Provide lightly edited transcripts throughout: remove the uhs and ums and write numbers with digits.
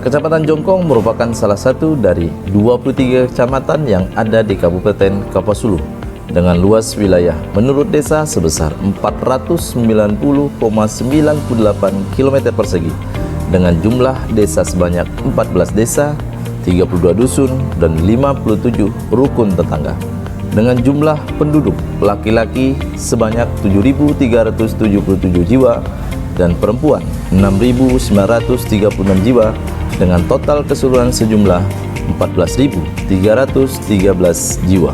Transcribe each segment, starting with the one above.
Kecamatan Jongkong merupakan salah satu dari 23 kecamatan yang ada di Kabupaten Kapuasulu dengan luas wilayah menurut desa sebesar 490,98 km persegi dengan jumlah desa sebanyak 14 desa, 32 dusun, dan 57 rukun tetangga dengan jumlah penduduk laki-laki sebanyak 7.377 jiwa dan perempuan 6.936 jiwa dengan total keseluruhan sejumlah 14.313 jiwa.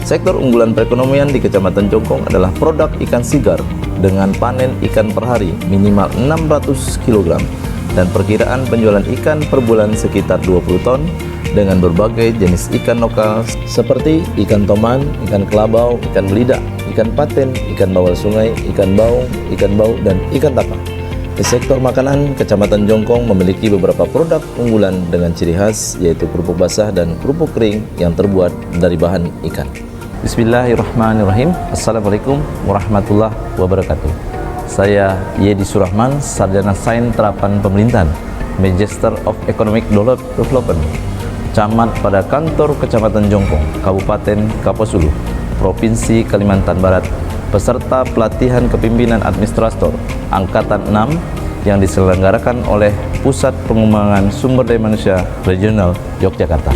Sektor unggulan perekonomian di Kecamatan Jongkong adalah produk ikan sigar dengan panen ikan per hari minimal 600 kg dan perkiraan penjualan ikan per bulan sekitar 20 ton dengan berbagai jenis ikan lokal seperti ikan toman, ikan kelabau, ikan belida, ikan paten, ikan bawal sungai, ikan baung, ikan bau, dan ikan tapa. Di sektor makanan, Kecamatan Jongkong memiliki beberapa produk unggulan dengan ciri khas yaitu kerupuk basah dan kerupuk kering yang terbuat dari bahan ikan. Bismillahirrahmanirrahim. Assalamualaikum warahmatullahi wabarakatuh. Saya Yedi Surahman, Sarjana Sains Terapan Pemerintahan, Magister of Economic Development, camat pada kantor Kecamatan Jongkong, Kabupaten Kapuasulu, Provinsi Kalimantan Barat, peserta pelatihan kepimpinan administrator Angkatan 6 yang diselenggarakan oleh Pusat Pengembangan Sumber Daya Manusia Regional Yogyakarta.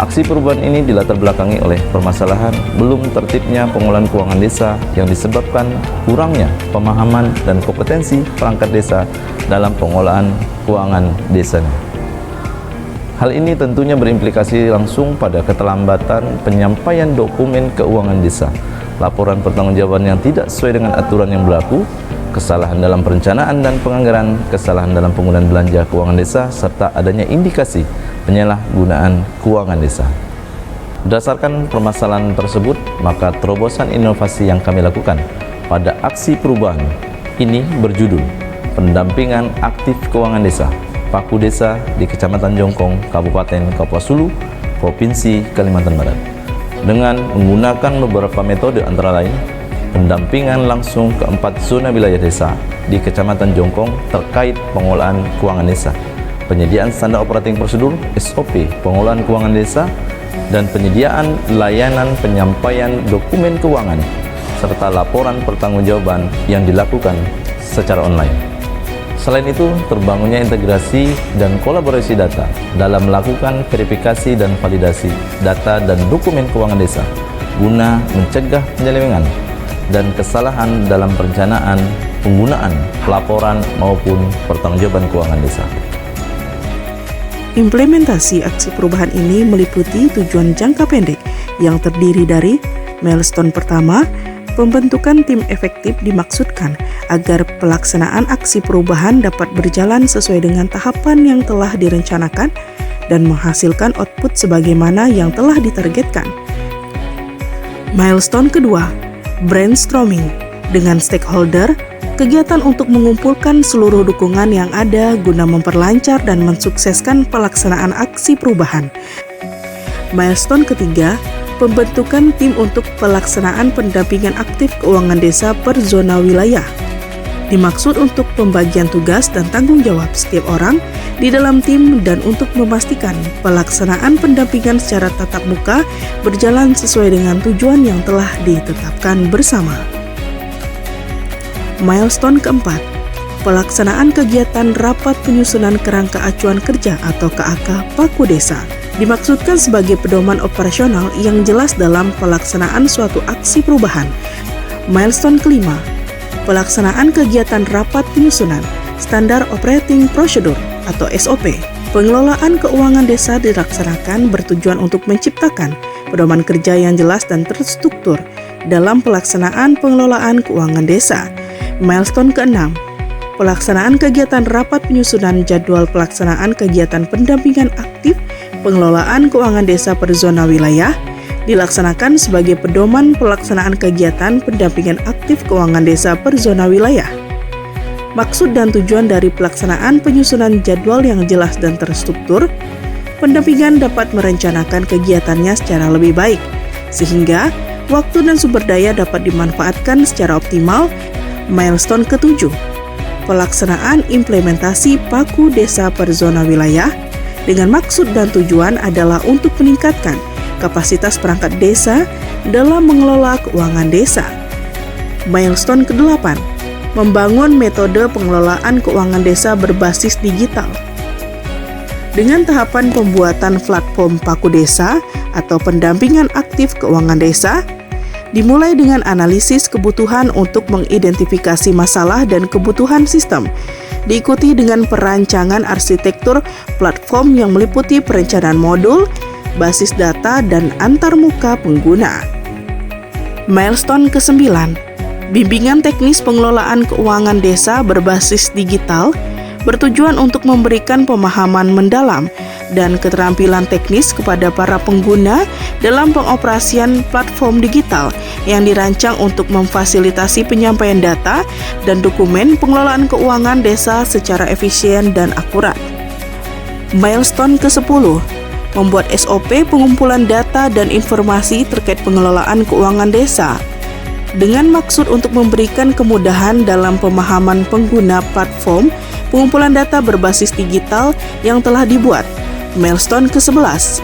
Aksi perubahan ini dilatar belakangi oleh permasalahan belum tertibnya pengolahan keuangan desa yang disebabkan kurangnya pemahaman dan kompetensi perangkat desa dalam pengolahan keuangan desanya. Hal ini tentunya berimplikasi langsung pada keterlambatan penyampaian dokumen keuangan desa, laporan pertanggungjawaban yang tidak sesuai dengan aturan yang berlaku, kesalahan dalam perencanaan dan penganggaran, kesalahan dalam penggunaan belanja keuangan desa, serta adanya indikasi penyalahgunaan keuangan desa. Berdasarkan permasalahan tersebut, maka terobosan inovasi yang kami lakukan pada aksi perubahan ini berjudul Pendampingan Aktif Keuangan Desa, Paku Desa di Kecamatan Jongkong, Kabupaten Kapuasulu, Provinsi Kalimantan Barat, dengan menggunakan beberapa metode antara lain pendampingan langsung ke 4 zona wilayah desa di Kecamatan Jongkong terkait pengolahan keuangan desa, penyediaan standar operating prosedur (SOP) pengolahan keuangan desa, dan penyediaan layanan penyampaian dokumen keuangan serta laporan pertanggungjawaban yang dilakukan secara online. Selain itu, terbangunnya integrasi dan kolaborasi data dalam melakukan verifikasi dan validasi data dan dokumen keuangan desa guna mencegah penyelewengan dan kesalahan dalam perencanaan, penggunaan, pelaporan maupun pertanggungjawaban keuangan desa. Implementasi aksi perubahan ini meliputi tujuan jangka pendek yang terdiri dari milestone pertama. Pembentukan tim efektif dimaksudkan agar pelaksanaan aksi perubahan dapat berjalan sesuai dengan tahapan yang telah direncanakan dan menghasilkan output sebagaimana yang telah ditargetkan. Milestone kedua, brainstorming dengan stakeholder, kegiatan untuk mengumpulkan seluruh dukungan yang ada guna memperlancar dan mensukseskan pelaksanaan aksi perubahan. Milestone ketiga, pembentukan tim untuk pelaksanaan pendampingan aktif keuangan desa per zona wilayah. Dimaksud untuk pembagian tugas dan tanggung jawab setiap orang di dalam tim dan untuk memastikan pelaksanaan pendampingan secara tatap muka berjalan sesuai dengan tujuan yang telah ditetapkan bersama. Milestone keempat, pelaksanaan kegiatan Rapat Penyusunan Kerangka Acuan Kerja atau KAK Paku Desa. Dimaksudkan sebagai pedoman operasional yang jelas dalam pelaksanaan suatu aksi perubahan. Milestone kelima, pelaksanaan kegiatan Rapat Penyusunan Standar Operating Procedure atau SOP. Pengelolaan keuangan desa dilaksanakan bertujuan untuk menciptakan pedoman kerja yang jelas dan terstruktur dalam pelaksanaan pengelolaan keuangan desa. Milestone keenam, pelaksanaan kegiatan Rapat Penyusunan Jadwal Pelaksanaan Kegiatan Pendampingan Aktif Pengelolaan Keuangan Desa per Zona Wilayah dilaksanakan sebagai pedoman pelaksanaan kegiatan pendampingan aktif keuangan desa per zona wilayah. Maksud dan tujuan dari pelaksanaan penyusunan jadwal yang jelas dan terstruktur, pendampingan dapat merencanakan kegiatannya secara lebih baik, sehingga waktu dan sumber daya dapat dimanfaatkan secara optimal. Milestone ketujuh, pelaksanaan implementasi Paku Desa per zona wilayah dengan maksud dan tujuan adalah untuk meningkatkan kapasitas perangkat desa dalam mengelola keuangan desa. Milestone ke-8, membangun metode pengelolaan keuangan desa berbasis digital. Dengan tahapan pembuatan platform Paku Desa atau pendampingan aktif keuangan desa, dimulai dengan analisis kebutuhan untuk mengidentifikasi masalah dan kebutuhan sistem, diikuti dengan perancangan arsitektur platform yang meliputi perencanaan modul, basis data, dan antarmuka pengguna. Milestone ke-9, bimbingan teknis pengelolaan keuangan desa berbasis digital bertujuan untuk memberikan pemahaman mendalam dan keterampilan teknis kepada para pengguna dalam pengoperasian platform digital yang dirancang untuk memfasilitasi penyampaian data dan dokumen pengelolaan keuangan desa secara efisien dan akurat. Milestone ke-10, membuat SOP pengumpulan data dan informasi terkait pengelolaan keuangan desa dengan maksud untuk memberikan kemudahan dalam pemahaman pengguna platform pengumpulan data berbasis digital yang telah dibuat. Milestone ke-11,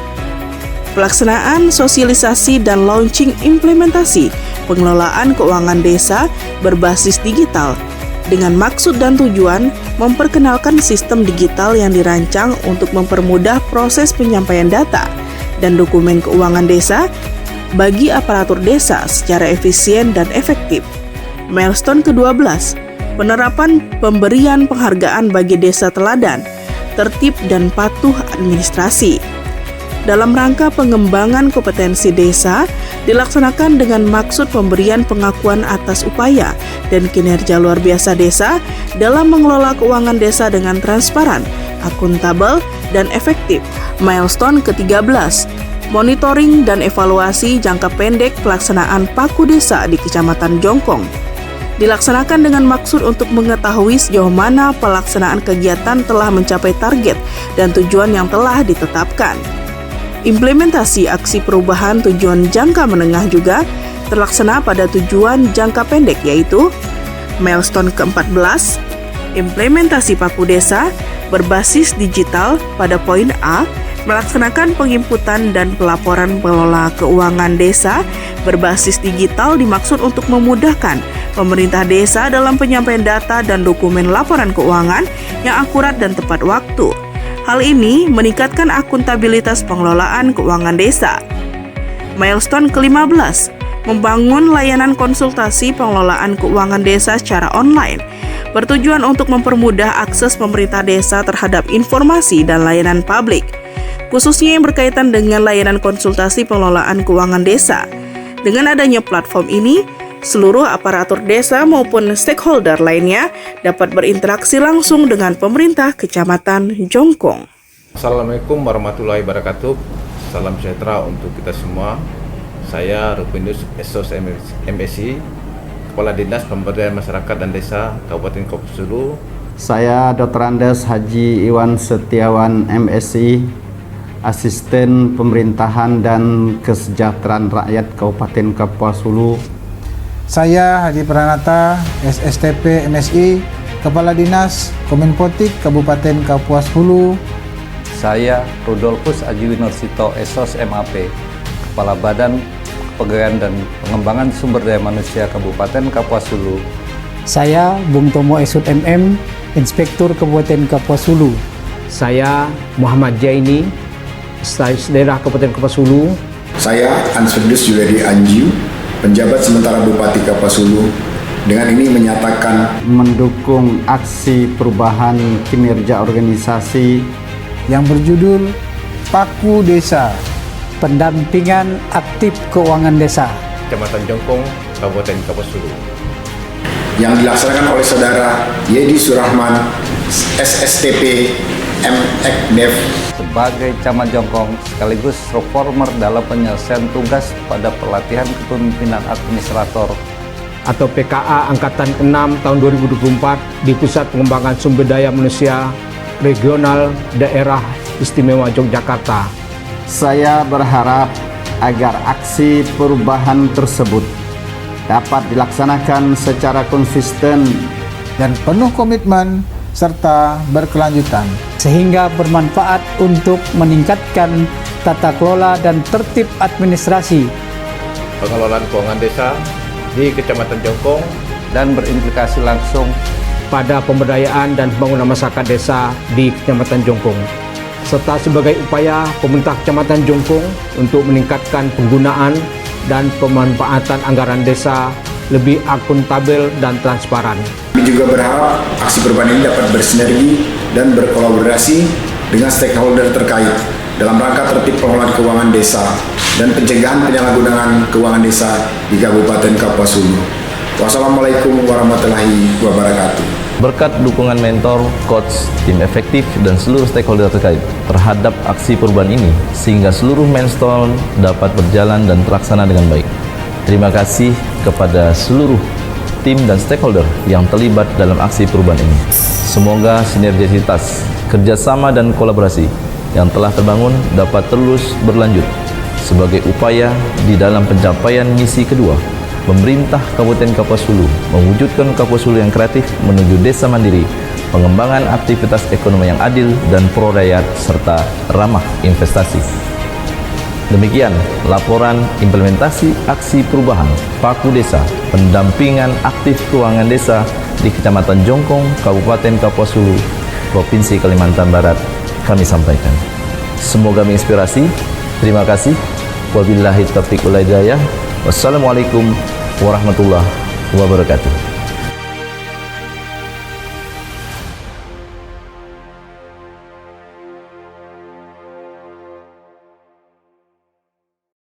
pelaksanaan sosialisasi dan launching implementasi pengelolaan keuangan desa berbasis digital dengan maksud dan tujuan memperkenalkan sistem digital yang dirancang untuk mempermudah proses penyampaian data dan dokumen keuangan desa bagi aparatur desa secara efisien dan efektif. Milestone ke-12, penerapan pemberian penghargaan bagi desa teladan, tertib dan patuh administrasi. Dalam rangka pengembangan kompetensi desa, dilaksanakan dengan maksud pemberian pengakuan atas upaya dan kinerja luar biasa desa dalam mengelola keuangan desa dengan transparan, akuntabel, dan efektif. Milestone ke-13, monitoring dan evaluasi jangka pendek pelaksanaan Paku Desa di Kecamatan Jongkong. Dilaksanakan dengan maksud untuk mengetahui sejauh mana pelaksanaan kegiatan telah mencapai target dan tujuan yang telah ditetapkan. Implementasi aksi perubahan tujuan jangka menengah juga terlaksana pada tujuan jangka pendek, yaitu milestone ke-14, implementasi Paku Desa berbasis digital pada poin A, melaksanakan penginputan dan pelaporan pengelola keuangan desa berbasis digital dimaksud untuk memudahkan pemerintah desa dalam penyampaian data dan dokumen laporan keuangan yang akurat dan tepat waktu. Hal ini meningkatkan akuntabilitas pengelolaan keuangan desa. Milestone ke-15, membangun layanan konsultasi pengelolaan keuangan desa secara online, bertujuan untuk mempermudah akses pemerintah desa terhadap informasi dan layanan publik, khususnya yang berkaitan dengan layanan konsultasi pengelolaan keuangan desa. Dengan adanya platform ini, seluruh aparatur desa maupun stakeholder lainnya dapat berinteraksi langsung dengan pemerintah Kecamatan Jongkong. Assalamualaikum warahmatullahi wabarakatuh. Salam sejahtera untuk kita semua. Saya Rupinus Esos MSI, Kepala Dinas Pemberdayaan Masyarakat dan Desa Kabupaten Kopsulu. Saya Dr. Andes Haji Iwan Setiawan MSI, Asisten Pemerintahan dan Kesejahteraan Rakyat Kabupaten Kapuas Hulu. Saya Hadi Pranata, SSTP MSI, Kepala Dinas Kominfotik Kabupaten Kapuas Hulu. Saya Rudolfus Aji Winursito Esos MAP, Kepala Badan Kepegawaian dan Pengembangan Sumber Daya Manusia Kabupaten Kapuas Hulu. Saya Bung Tomo Esut MM, Inspektur Kabupaten Kapuas Hulu. Saya Muhammad Jaini, Sekretaris Daerah Kabupaten Kapuas Hulu. Saya Ansfedus Juliadi Anjiu, Penjabat Sementara Bupati Kapuas Hulu, dengan ini menyatakan mendukung aksi perubahan kinerja organisasi yang berjudul Paku Desa, pendampingan aktif keuangan desa, Kecamatan Jongkong, Kabupaten Kapuas Hulu, yang dilaksanakan oleh Saudara Yedi Surahman, SSTP MEkDev, sebagai Camat Jongkong sekaligus reformer dalam penyelesaian tugas pada pelatihan kepemimpinan administrator atau PKA Angkatan 6 tahun 2024 di Pusat Pengembangan Sumber Daya Manusia Regional Daerah Istimewa Yogyakarta. Saya berharap agar aksi perubahan tersebut dapat dilaksanakan secara konsisten dan penuh komitmen serta berkelanjutan. sehingga bermanfaat untuk meningkatkan tata kelola dan tertib administrasi pengelolaan keuangan desa di Kecamatan Jongkong dan berimplikasi langsung pada pemberdayaan dan pembangunan masyarakat desa di Kecamatan Jongkong, serta sebagai upaya pemerintah Kecamatan Jongkong untuk meningkatkan penggunaan dan pemanfaatan anggaran desa lebih akuntabel dan transparan. Kami juga berharap aksi perubahan ini dapat bersinergi dan berkolaborasi dengan stakeholder terkait dalam rangka tertib pengelolaan keuangan desa dan pencegahan penyalahgunaan keuangan desa di Kabupaten Kapuas Hulu. Wassalamualaikum warahmatullahi wabarakatuh. Berkat dukungan mentor, coach, tim efektif, dan seluruh stakeholder terkait terhadap aksi perubahan ini, sehingga seluruh milestone dapat berjalan dan terlaksana dengan baik. Terima kasih kepada seluruh tim dan stakeholder yang terlibat dalam aksi perubahan ini. Semoga sinergisitas, kerjasama, dan kolaborasi yang telah terbangun dapat terus berlanjut sebagai upaya di dalam pencapaian misi kedua, pemerintah Kabupaten Kapuas Hulu mewujudkan Kapuas Hulu yang kreatif menuju desa mandiri, pengembangan aktivitas ekonomi yang adil dan pro-rakyat serta ramah investasi. Demikian laporan implementasi aksi perubahan Paku Desa pendampingan aktif keuangan desa di Kecamatan Jongkong, Kabupaten Kapuas Hulu, Provinsi Kalimantan Barat kami sampaikan. Semoga menginspirasi. Terima kasih. Wabillahi taufiq wal hidayah. Wassalamualaikum warahmatullahi wabarakatuh.